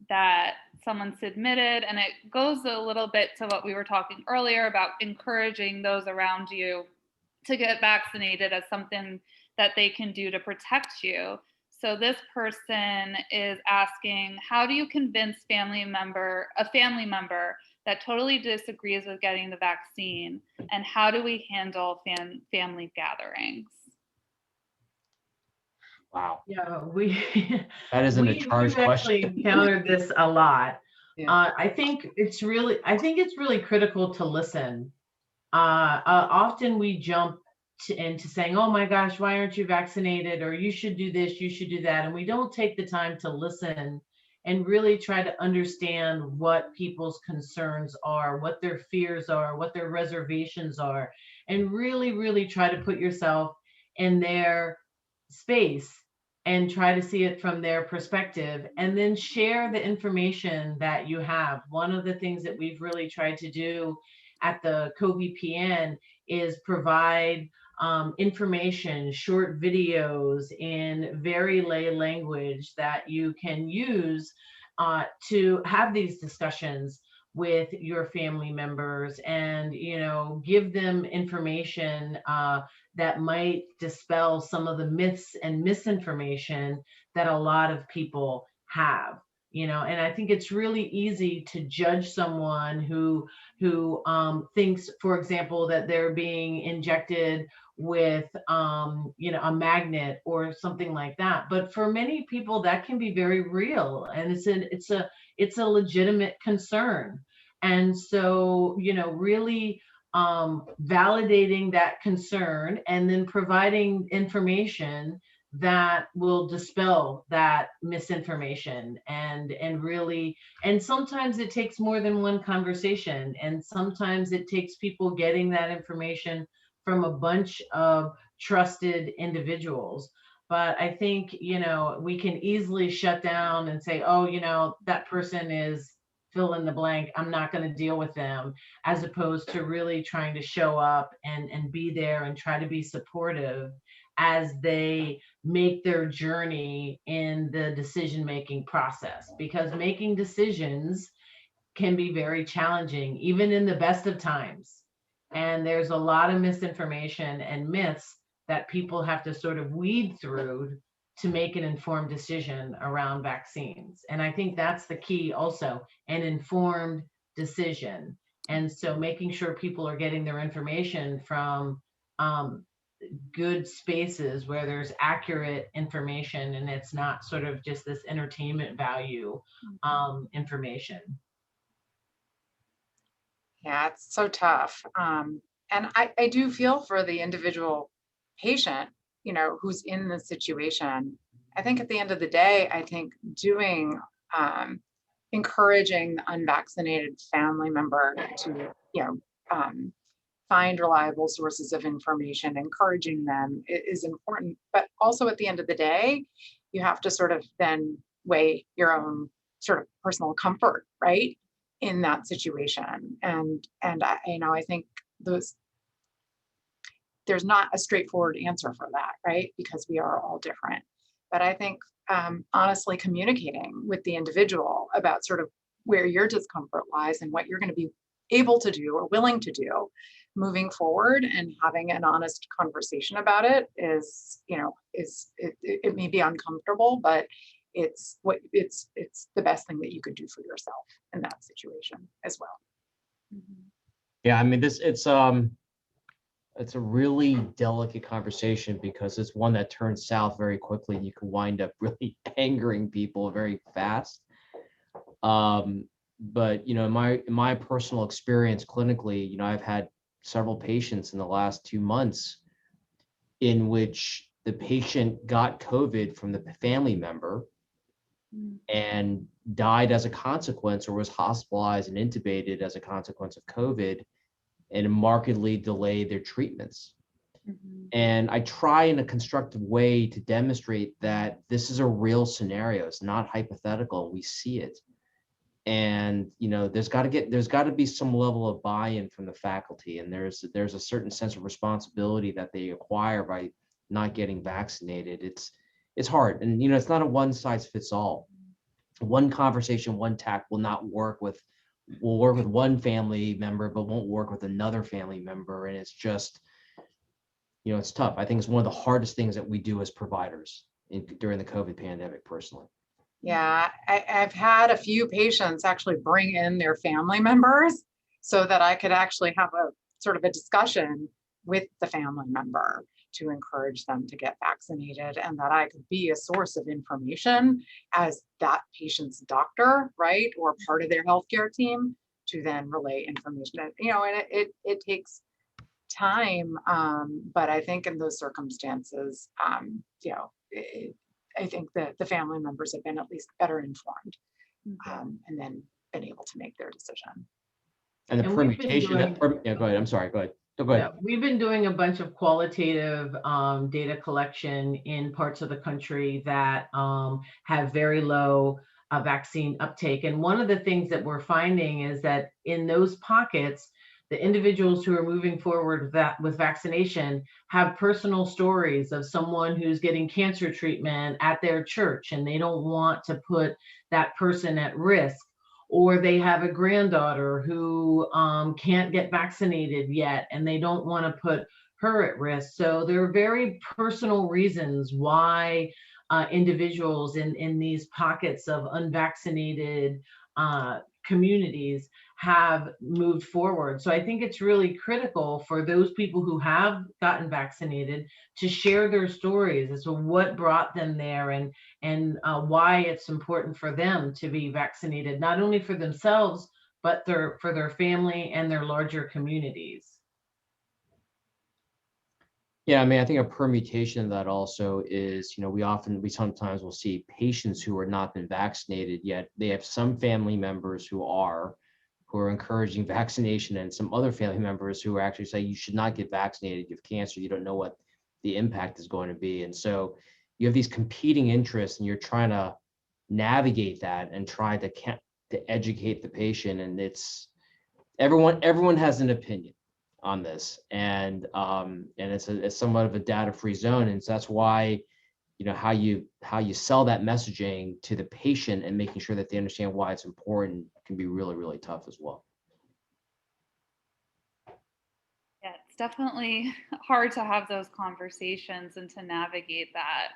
Speaker 2: that someone submitted, and it goes a little bit to what we were talking earlier about encouraging those around you to get vaccinated as something that they can do to protect you. So this person is asking, how do you convince a family member that totally disagrees with getting the vaccine, and how do we handle family gatherings?
Speaker 4: Wow.
Speaker 5: Yeah,
Speaker 4: That isn't a charged
Speaker 5: we've actually
Speaker 4: question.
Speaker 5: encountered this a lot.
Speaker 3: Yeah.
Speaker 5: I think it's really critical to listen. Often we jump into saying, oh my gosh, why aren't you vaccinated? Or you should do this, you should do that. And we don't take the time to listen and really try to understand what people's concerns are, what their fears are, what their reservations are, and really, really try to put yourself in their space and try to see it from their perspective, and then share the information that you have. One of the things that we've really tried to do at the CoVPN is provide information, short videos in very lay language that you can use to have these discussions with your family members, and give them information that might dispel some of the myths and misinformation that a lot of people have. And I think it's really easy to judge someone who thinks, for example, that they're being injected with a magnet or something like that. But for many people, that can be very real, and it's a legitimate concern. And so, really validating that concern and then providing information that will dispel that misinformation and sometimes it takes more than one conversation, and sometimes it takes people getting that information from a bunch of trusted individuals. But I think, we can easily shut down and say, oh, that person is fill in the blank, I'm not going to deal with them, as opposed to really trying to show up and be there and try to be supportive as they make their journey in the decision-making process. Because making decisions can be very challenging, even in the best of times. And there's a lot of misinformation and myths that people have to sort of weed through to make an informed decision around vaccines. And I think that's the key also, an informed decision. And so making sure people are getting their information from good spaces where there's accurate information and it's not sort of just this entertainment value information.
Speaker 3: Yeah, it's so tough. And I do feel for the individual patient, who's in this situation. I think at the end of the day, I think encouraging the unvaccinated family member to, find reliable sources of information, encouraging them is important. But also at the end of the day, you have to sort of then weigh your own sort of personal comfort, right, in that situation. And I think there's not a straightforward answer for that, right? Because we are all different. But I think honestly communicating with the individual about sort of where your discomfort lies and what you're going to be able to do or willing to do moving forward, and having an honest conversation about it it may be uncomfortable, but it's the best thing that you could do for yourself in that situation as well.
Speaker 4: Yeah, I mean, it's a really delicate conversation because it's one that turns south very quickly and you can wind up really angering people very fast. But in my personal experience clinically, I've had several patients in the last 2 months in which the patient got COVID from the family member and died as a consequence, or was hospitalized and intubated as a consequence of COVID, and markedly delayed their treatments. And I try in a constructive way to demonstrate that this is a real scenario. It's not hypothetical. We see it. And there's got to be some level of buy-in from the faculty, and there's a certain sense of responsibility that they acquire by not getting vaccinated. It's hard, and it's not a one size fits all. One conversation, one tack will work with one family member, but won't work with another family member, and it's just it's tough. I think it's one of the hardest things that we do as providers during the COVID pandemic, personally.
Speaker 3: Yeah, I've had a few patients actually bring in their family members so that I could actually have a sort of a discussion with the family member to encourage them to get vaccinated, and that I could be a source of information as that patient's doctor, right, or part of their healthcare team to then relay information. And it takes time, but I think in those circumstances, I think that the family members have been at least better informed, and then been able to make their decision.
Speaker 4: And the permutation. Yeah, go ahead. I'm sorry. Go ahead. Go ahead.
Speaker 5: Yeah, we've been doing a bunch of qualitative data collection in parts of the country that have very low vaccine uptake. And one of the things that we're finding is that in those pockets, the individuals who are moving forward with vaccination have personal stories of someone who's getting cancer treatment at their church, and they don't want to put that person at risk. Or they have a granddaughter who can't get vaccinated yet, and they don't want to put her at risk. So there are very personal reasons why individuals in these pockets of unvaccinated communities have moved forward. So I think it's really critical for those people who have gotten vaccinated to share their stories as to what brought them there, and why it's important for them to be vaccinated, not only for themselves, but for their family and their larger communities.
Speaker 4: Yeah, I mean, I think a permutation of that also is, we sometimes will see patients who are not been vaccinated yet. They have some family members who are encouraging vaccination, and some other family members who are actually saying you should not get vaccinated, you have cancer, you don't know what the impact is going to be. And so you have these competing interests, and you're trying to navigate that and try to educate the patient. And it's everyone has an opinion on this, and it's somewhat of a data-free zone. And so that's why how you sell that messaging to the patient and making sure that they understand why it's important can be really, really tough as well.
Speaker 2: Yeah, it's definitely hard to have those conversations and to navigate that.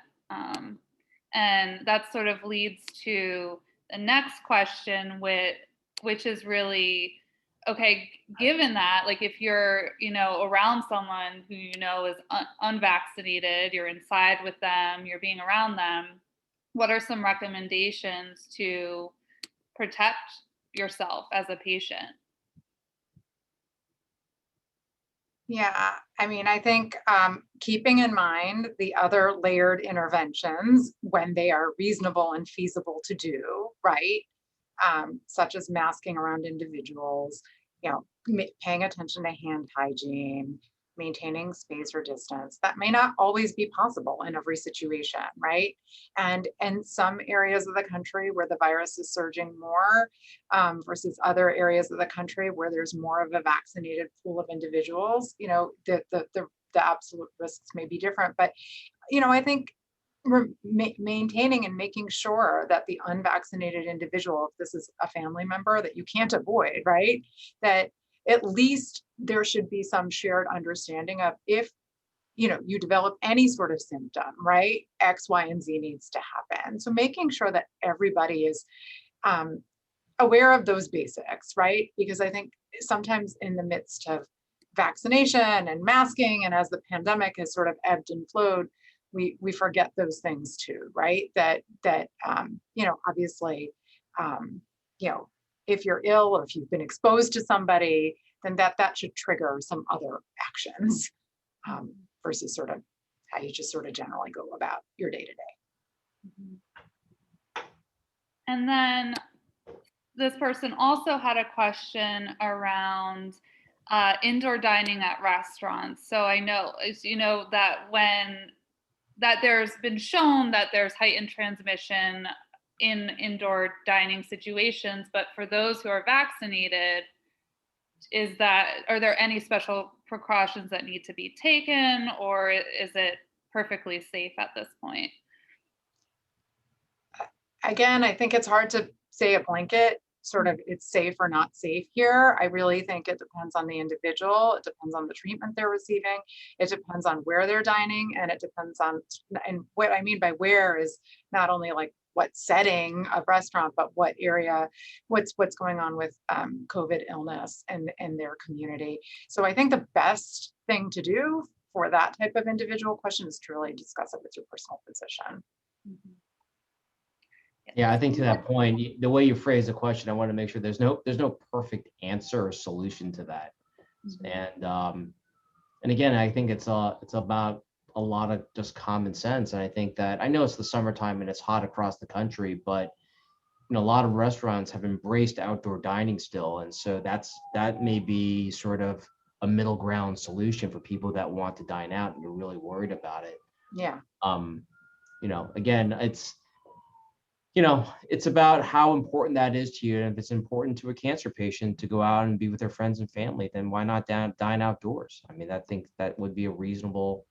Speaker 2: And that sort of leads to the next question, which is really, okay, given that, like if you're, around someone who is unvaccinated, you're inside with them, you're being around them, what are some recommendations to protect yourself as a patient?
Speaker 3: Yeah, I mean, I think keeping in mind the other layered interventions when they are reasonable and feasible to do, right? Such as masking around individuals, paying attention to hand hygiene, maintaining space or distance. That may not always be possible in every situation, right? And in some areas of the country where the virus is surging more versus other areas of the country where there's more of a vaccinated pool of individuals, the absolute risks may be different. But, I think we're maintaining and making sure that the unvaccinated individual, if this is a family member that you can't avoid, right, that at least there should be some shared understanding of if you develop any sort of symptom, right, X, Y, and Z needs to happen. So making sure that everybody is aware of those basics, right? Because I think sometimes in the midst of vaccination and masking, and as the pandemic has sort of ebbed and flowed, we forget those things too, right? That obviously, if you're ill or if you've been exposed to somebody, then that should trigger some other actions versus sort of how you just sort of generally go about your day to day.
Speaker 2: And then this person also had a question around indoor dining at restaurants. So I know, as you know, that there's been shown that there's heightened transmission in indoor dining situations, but for those who are vaccinated, are there any special precautions that need to be taken, or is it perfectly safe at this point?
Speaker 3: Again, I think it's hard to say a blanket sort of it's safe or not safe here. I really think it depends on the individual. It depends on the treatment they're receiving. It depends on where they're dining, and it depends on, and what I mean by where is not only like what setting of restaurant, but what area, what's going on with COVID illness and their community. So I think the best thing to do for that type of individual question is to really discuss it with your personal physician.
Speaker 2: Mm-hmm.
Speaker 4: Yeah, I think to that point, the way you phrase the question, I want to make sure there's no perfect answer or solution to that. Mm-hmm. And again, I think it's about a lot of just common sense. And I think that, I know it's the summertime and it's hot across the country, but a lot of restaurants have embraced outdoor dining still, and so that may be sort of a middle ground solution for people that want to dine out and you're really worried about it.
Speaker 3: Yeah.
Speaker 4: Again, it's about how important that is to you. And if it's important to a cancer patient to go out and be with their friends and family, then why not dine outdoors? I mean, I think that would be a reasonable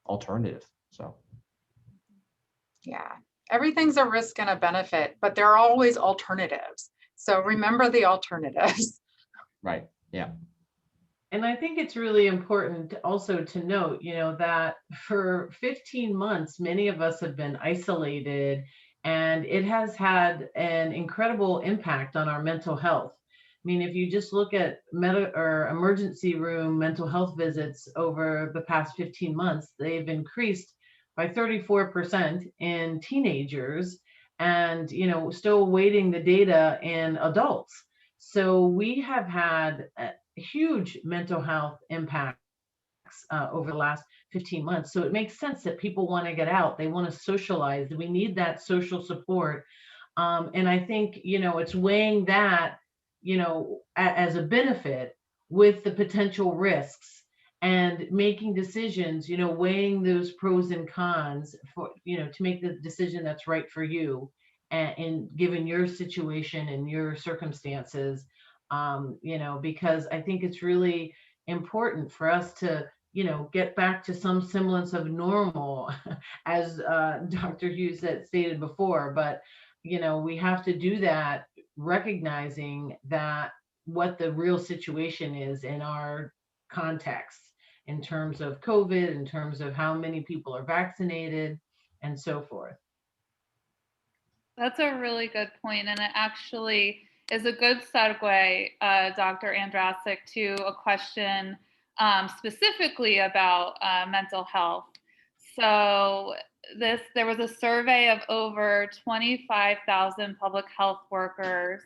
Speaker 4: alternative. So,
Speaker 3: yeah, everything's a risk and a benefit, but there are always alternatives. So remember the alternatives.
Speaker 4: Right. Yeah.
Speaker 5: And I think it's really important also to note, that for 15 months, many of us have been isolated, and it has had an incredible impact on our mental health. I mean, if you just look at emergency room mental health visits over the past 15 months, they've increased by 34% in teenagers, and, still awaiting the data in adults. So we have had huge mental health impacts over the last 15 months. So it makes sense that people want to get out. They want to socialize. We need that social support. And I think, it's weighing that, as a benefit with the potential risks and making decisions, weighing those pros and cons for, to make the decision that's right for you and given your situation and your circumstances. Because I think it's really important for us to, get back to some semblance of normal, as Dr. Hughes had stated before. But, we have to do that, recognizing that what the real situation is in our context, in terms of COVID, in terms of how many people are vaccinated, and so forth.
Speaker 2: That's a really good point, and it actually is a good segue, Dr. Andrasik, to a question specifically about mental health. So there was a survey of over 25,000 public health workers,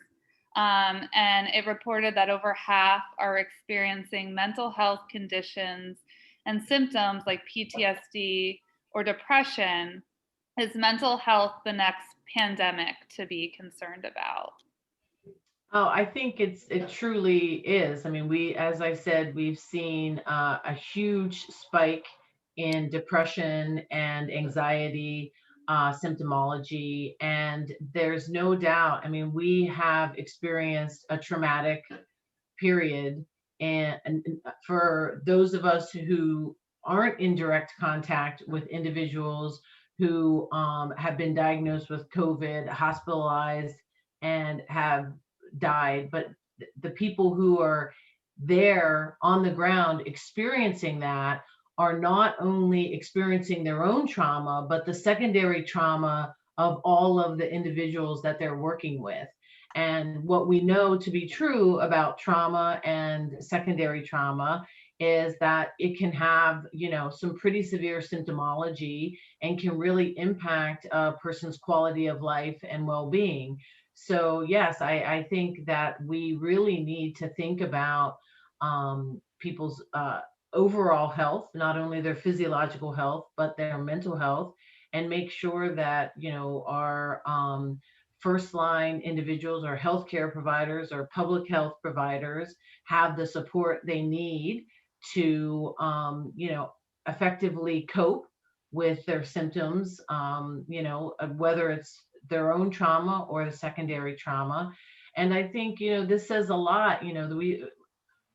Speaker 2: and it reported that over half are experiencing mental health conditions and symptoms like PTSD or depression. Is mental health the next pandemic to be concerned about?
Speaker 5: Oh, I think it truly is. I mean, as I said, we've seen a huge spike in depression and anxiety symptomology, and there's no doubt. I mean, we have experienced a traumatic period, and for those of us who aren't in direct contact with individuals who have been diagnosed with COVID, hospitalized, and have died, but the people who are there on the ground experiencing that are not only experiencing their own trauma, but the secondary trauma of all of the individuals that they're working with. And what we know to be true about trauma and secondary trauma is that it can have, some pretty severe symptomology and can really impact a person's quality of life and well-being. So yes, I think that we really need to think about people's overall health, not only their physiological health, but their mental health, and make sure that, our first line individuals or healthcare providers or public health providers have the support they need to, effectively cope with their symptoms, whether it's their own trauma or the secondary trauma. And I think, this says a lot,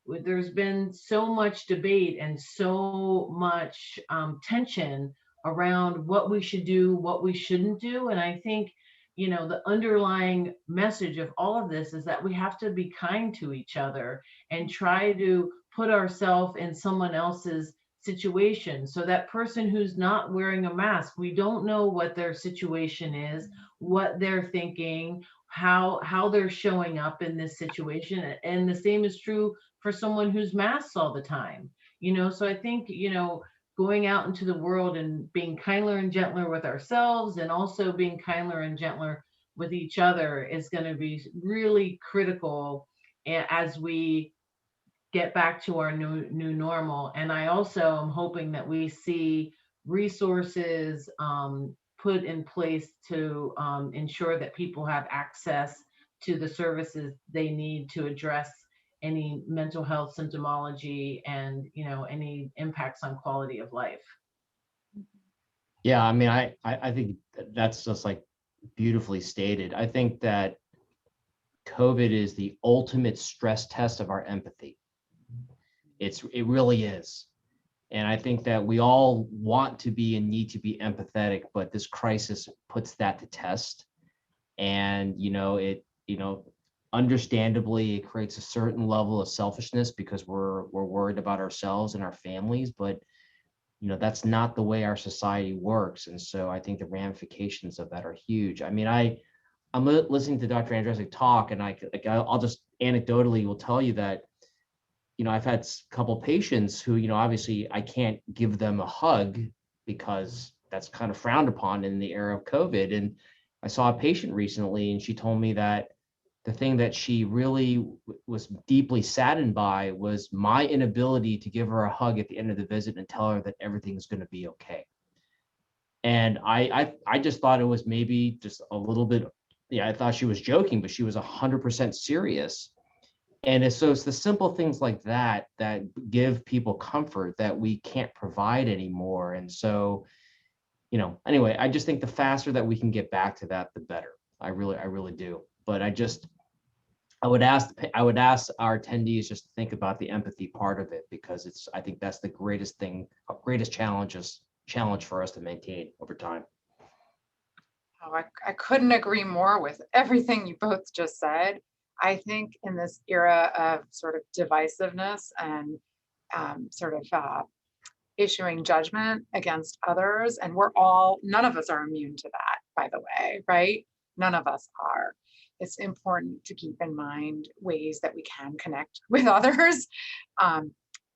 Speaker 5: there's been so much debate and so much tension around what we should do, what we shouldn't do. And I think, the underlying message of all of this is that we have to be kind to each other and try to put ourselves in someone else's situation. So that person who's not wearing a mask, we don't know what their situation is, what they're thinking, how they're showing up in this situation. And the same is true for someone who's masked all the time. So I think, going out into the world and being kinder and gentler with ourselves, and also being kinder and gentler with each other, is going to be really critical as we get back to our new normal. And I also am hoping that we see resources put in place to ensure that people have access to the services they need to address any mental health symptomology and, any impacts on quality of life.
Speaker 4: Yeah, I mean, I think that's just like beautifully stated. I think that COVID is the ultimate stress test of our empathy. It really is. And I think that we all want to be and need to be empathetic, but this crisis puts that to test. And, understandably, it creates a certain level of selfishness because we're worried about ourselves and our families, but that's not the way our society works. And so I think the ramifications of that are huge. I mean, I'm listening to Dr. Andrasik talk, and I'll just anecdotally will tell you that, I've had a couple patients who, obviously I can't give them a hug because that's kind of frowned upon in the era of COVID. And I saw a patient recently, and she told me that the thing that she really was deeply saddened by was my inability to give her a hug at the end of the visit and tell her that everything's going to be okay. And I just thought it was maybe just a little bit, I thought she was joking, but she was 100% serious. And it's the simple things like that that give people comfort that we can't provide anymore. And so, anyway, I just think the faster that we can get back to that, the better. I really do. But I would ask our attendees just to think about the empathy part of it, because I think that's the greatest challenge for us to maintain over time.
Speaker 3: Oh, I couldn't agree more with everything you both just said. I think in this era of sort of divisiveness and issuing judgment against others, and none of us are immune to that, by the way, right? None of us are. It's important to keep in mind ways that we can connect with others,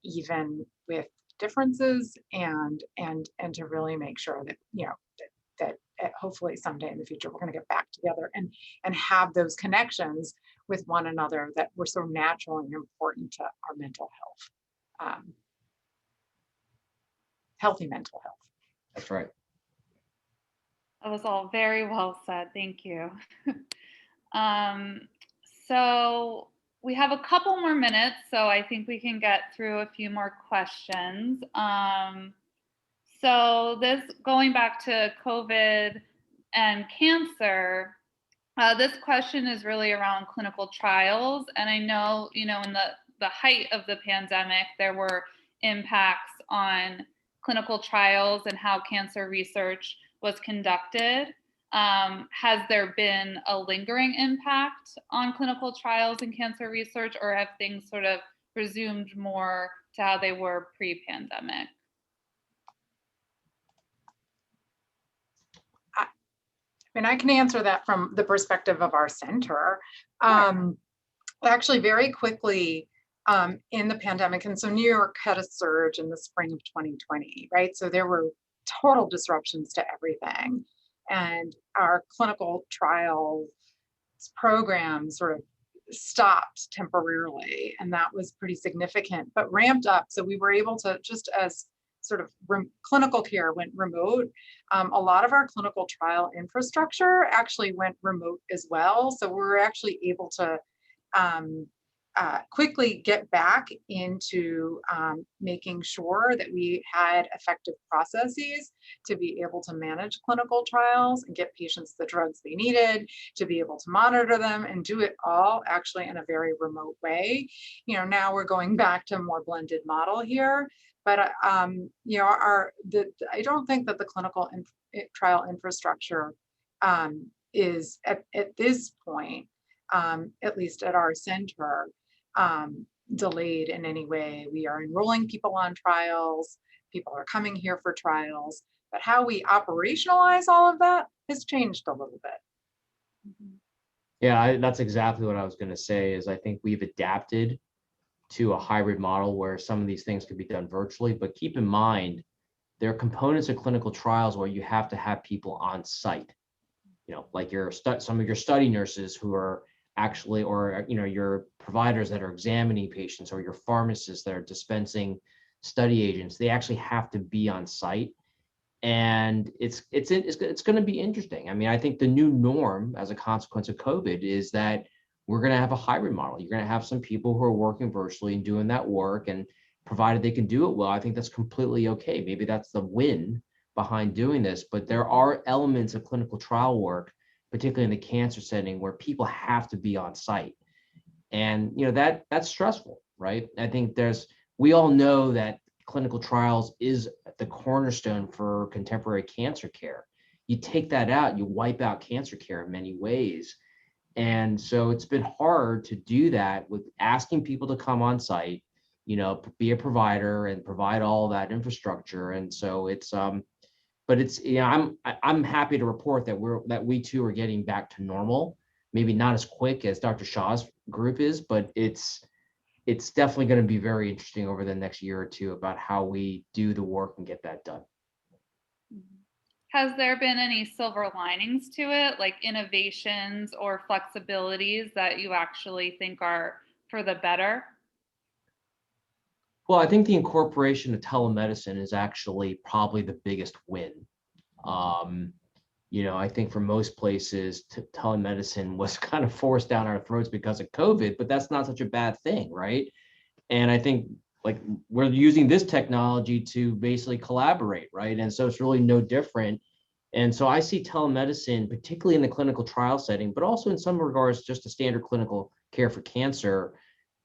Speaker 3: even with differences, and to really make sure that, that hopefully someday in the future we're going to get back together and have those connections with one another that were so natural and important to our mental health, healthy mental health.
Speaker 4: That's right.
Speaker 2: That was all very well said. Thank you. So we have a couple more minutes, so I think we can get through a few more questions. So this, going back to COVID and cancer, this question is really around clinical trials. And I know, in the height of the pandemic, there were impacts on clinical trials and how cancer research was conducted. Has there been a lingering impact on clinical trials and cancer research, or have things sort of resumed more to how they were pre-pandemic?
Speaker 3: mean, I can answer that from the perspective of our center. Actually, very quickly in the pandemic, and so New York had a surge in the spring of 2020, right? So there were total disruptions to everything. And our clinical trial program sort of stopped temporarily, and that was pretty significant, but ramped up. So we were able to, just as sort of clinical care went remote, a lot of our clinical trial infrastructure actually went remote as well. So we were actually able to quickly get back into making sure that we had effective processes to be able to manage clinical trials and get patients the drugs they needed, to be able to monitor them and do it all actually in a very remote way. You know, now we're going back to a more blended model here, but you know, I don't think that the clinical trial infrastructure is at this point, at least at our center, delayed in any way. We are enrolling people on trials, people are coming here for trials, but how we operationalize all of that has changed a little bit.
Speaker 4: Yeah, that's exactly what I was going to say, is I think we've adapted to a hybrid model where some of these things could be done virtually, but keep in mind, there are components of clinical trials where you have to have people on site, you know, like some of your study nurses who are actually, or, you know, your providers that are examining patients, or your pharmacists that are dispensing study agents. They actually have to be on site, and it's going to be interesting. I mean, I think the new norm as a consequence of COVID is that we're going to have a hybrid model. You're going to have some people who are working virtually and doing that work, and provided they can do it well, I think that's completely okay. Maybe that's the win behind doing this, but there are elements of clinical trial work, particularly in the cancer setting, where people have to be on site. And, you know, that's stressful, right? I think we all know that clinical trials is the cornerstone for contemporary cancer care. You take that out, you wipe out cancer care in many ways. And so it's been hard to do that with asking people to come on site, you know, be a provider and provide all that infrastructure. And so it's, but it's, you know, I'm happy to report that we too are getting back to normal. Maybe not as quick as Dr. Shah's group is, but it's definitely going to be very interesting over the next year or two about how we do the work and get that done.
Speaker 2: Has there been any silver linings to it, like innovations or flexibilities that you actually think are for the better?
Speaker 4: Well, I think the incorporation of telemedicine is actually probably the biggest win. You know, I think for most places, telemedicine was kind of forced down our throats because of COVID, but that's not such a bad thing, right? And I think, like, we're using this technology to basically collaborate, right? And so it's really no different. And so I see telemedicine, particularly in the clinical trial setting, but also in some regards, just a standard clinical care for cancer,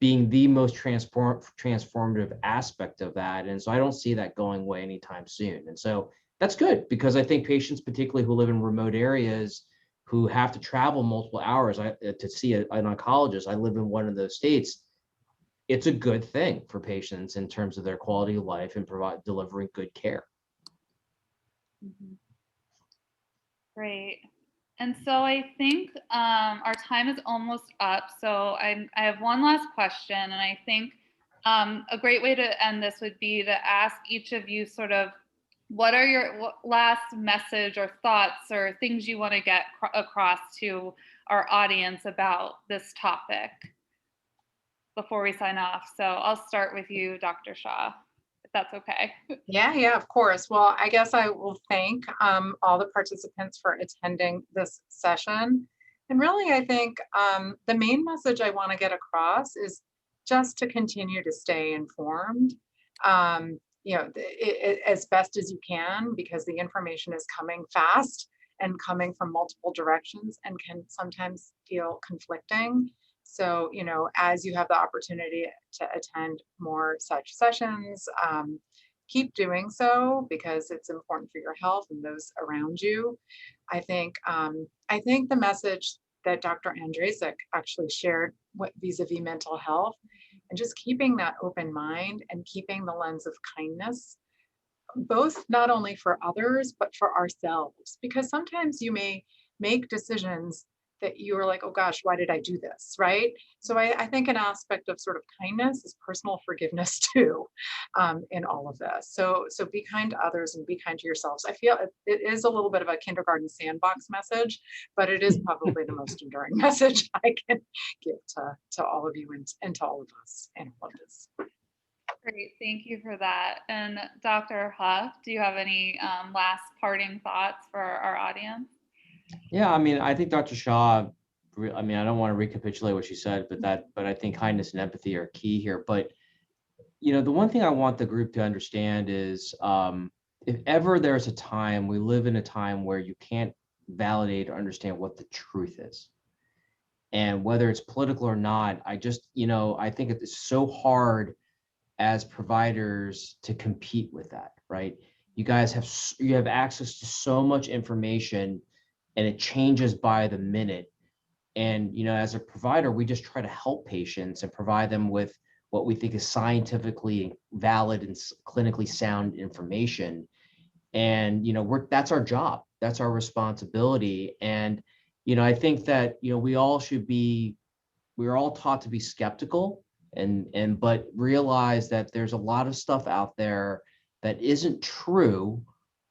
Speaker 4: being the most transformative aspect of that. And so I don't see that going away anytime soon. And so that's good, because I think patients, particularly who live in remote areas, who have to travel multiple hours to see an oncologist, I live in one of those states, it's a good thing for patients in terms of their quality of life and delivering good care.
Speaker 2: Great. And so I think our time is almost up. So I have one last question, and I think a great way to end this would be to ask each of you sort of, what are your last message or thoughts or things you want to get across to our audience about this topic before we sign off? So I'll start with you, Dr. Shah, if that's okay.
Speaker 3: Yeah, of course. Well, I guess I will thank all the participants for attending this session. And really, I think the main message I want to get across is just to continue to stay informed, you know, as best as you can, because the information is coming fast and coming from multiple directions and can sometimes feel conflicting. So, you know, as you have the opportunity to attend more such sessions, keep doing so, because it's important for your health and those around you. I think the message that Dr. Andrasik actually shared vis-a-vis mental health, and just keeping that open mind and keeping the lens of kindness, both not only for others, but for ourselves, because sometimes you may make decisions that you're like, oh gosh, why did I do this, right? So I think an aspect of sort of kindness is personal forgiveness too, in all of this. So be kind to others and be kind to yourselves. I feel it is a little bit of a kindergarten sandbox message, but it is probably the most enduring message I can give to all of you and to all of us in all of this.
Speaker 2: Great, thank you for that. And Dr. Huff, do you have any last parting thoughts for our audience?
Speaker 4: Yeah, I mean, I think Dr. Shah, I mean, I don't want to recapitulate what she said, but I think kindness and empathy are key here. But, you know, the one thing I want the group to understand is if ever there's a time, we live in a time where you can't validate or understand what the truth is. And whether it's political or not, I just, you know, I think it's so hard as providers to compete with that, right? You guys have access to so much information and it changes by the minute. And, you know, as a provider, we just try to help patients and provide them with what we think is scientifically valid and clinically sound information. And, you know, that's our job. That's our responsibility. And, you know, I think that, you know, we're all taught to be skeptical but realize that there's a lot of stuff out there that isn't true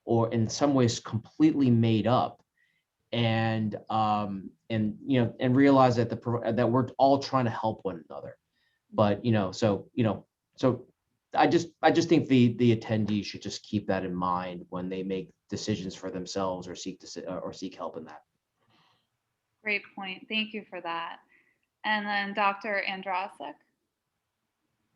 Speaker 4: or in some ways completely made up. And you know, and realize that that we're all trying to help one another. But so I just think the attendees should just keep that in mind when they make decisions for themselves or seek help in that.
Speaker 2: Great point. Thank you for that. And then Dr. Andrasik.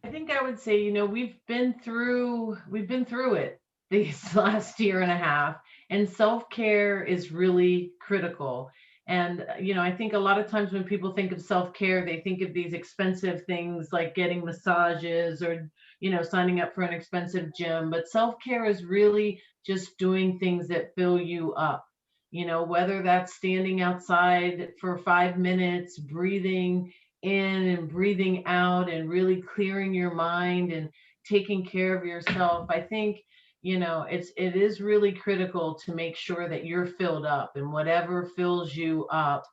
Speaker 5: I think I would say, you know, we've been through it these last year and a half, and self-care is really critical. And, you know, I think a lot of times when people think of self-care, they think of these expensive things like getting massages or, you know, signing up for an expensive gym. But self-care is really just doing things that fill you up, you know, whether that's standing outside for 5 minutes, breathing in and breathing out and really clearing your mind and taking care of yourself. I think, you know, it is really critical to make sure that you're filled up, and whatever fills you up,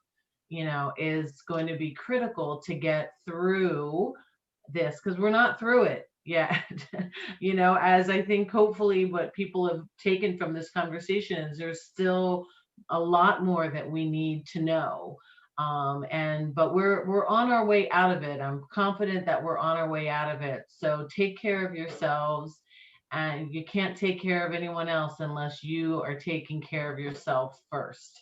Speaker 5: you know, is going to be critical to get through this, because we're not through it yet. You know, as I think hopefully what people have taken from this conversation is there's still a lot more that we need to know. But we're on our way out of it. I'm confident that we're on our way out of it. So take care of yourselves, and you can't take care of anyone else unless you are taking care of yourself first.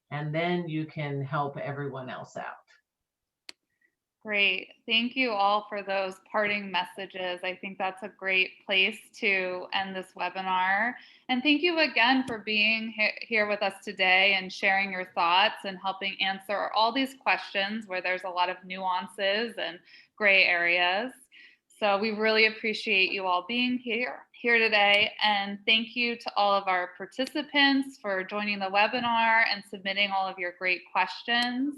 Speaker 5: And then you can help everyone else out.
Speaker 2: Great. Thank you all for those parting messages. I think that's a great place to end this webinar. And thank you again for being here with us today and sharing your thoughts and helping answer all these questions where there's a lot of nuances and gray areas. So we really appreciate you all being here today. And thank you to all of our participants for joining the webinar and submitting all of your great questions.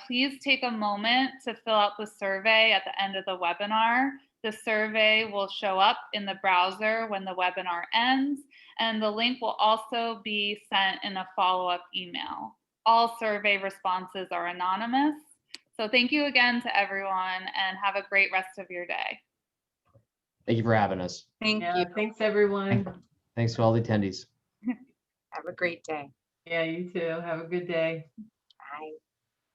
Speaker 2: Please take a moment to fill out the survey at the end of the webinar. The survey will show up in the browser when the webinar ends, and the link will also be sent in a follow-up email. All survey responses are anonymous. So thank you again to everyone, and have a great rest of your day.
Speaker 4: Thank you for having us.
Speaker 3: Thank you.
Speaker 5: Thanks, everyone.
Speaker 4: Thanks to all the attendees.
Speaker 3: Have a great day.
Speaker 5: Yeah, you too. Have a good day.